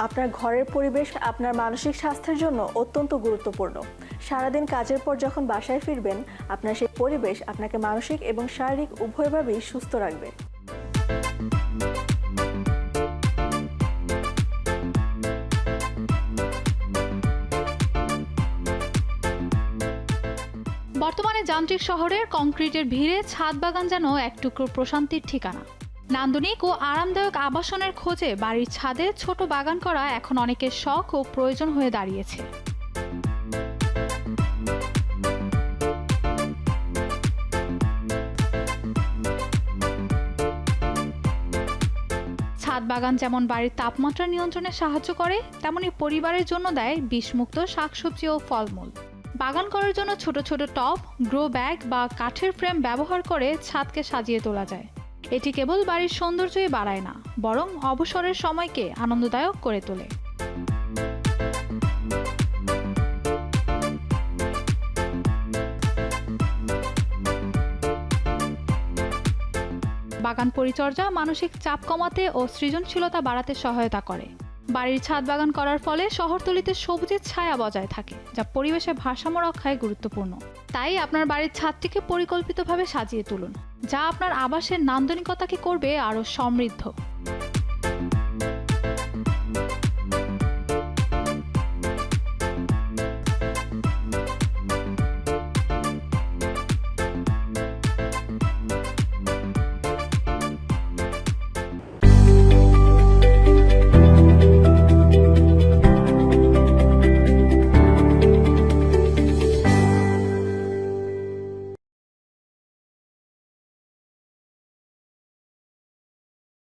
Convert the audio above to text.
আপনার ঘরের পরিবেশ আপনার মানসিক স্বাস্থ্যের জন্য অত্যন্ত গুরুত্বপূর্ণ। সারাদিন কাজের পর যখন বাসায় ফিরবেন, আপনার সেই পরিবেশ আপনাকে মানসিক এবং শারীরিক উভয়ভাবেই সুস্থ রাখবে। বর্তমানে যান্ত্রিক শহরের কংক্রিটের ভিড়ে ছাদ বাগান যেন এক টুকরো প্রশান্তির ঠিকানা। নান্দনিক ও আরামদায়ক আবাসনের খোঁজে বাড়ির ছাদে ছোট বাগান করা এখন অনেকের শখ ও প্রয়োজন হয়ে দাঁড়িয়েছে। ছাদ বাগান যেমন বাড়ির তাপমাত্রা নিয়ন্ত্রণে সাহায্য করে, তেমনি পরিবারের জন্য দেয় বিষমুক্ত শাকসবজি ও ফলমূল। বাগান করার জন্য ছোট ছোট টব, গ্রো ব্যাগ বা কাঠের ফ্রেম ব্যবহার করে ছাদকে সাজিয়ে তোলা যায়। এটি কেবল বাড়ির সৌন্দর্যই বাড়ায় না, বরং অবসরের সময়কে আনন্দদায়ক করে তোলে। বাগান পরিচর্যা মানসিক চাপ কমাতে ও সৃজনশীলতা বাড়াতে সহায়তা করে। বাড়ির ছাদ বাগান করার ফলে শহরতলিতে সবুজের ছায়া বজায় থাকে, যা পরিবেশের ভারসাম্য রক্ষায় গুরুত্বপূর্ণ। তাই আপনার বাড়ির ছাদটিকে পরিকল্পিতভাবে সাজিয়ে তুলুন, যা আপনার আবাসের নান্দনিকতাকে করবে আরও সমৃদ্ধ।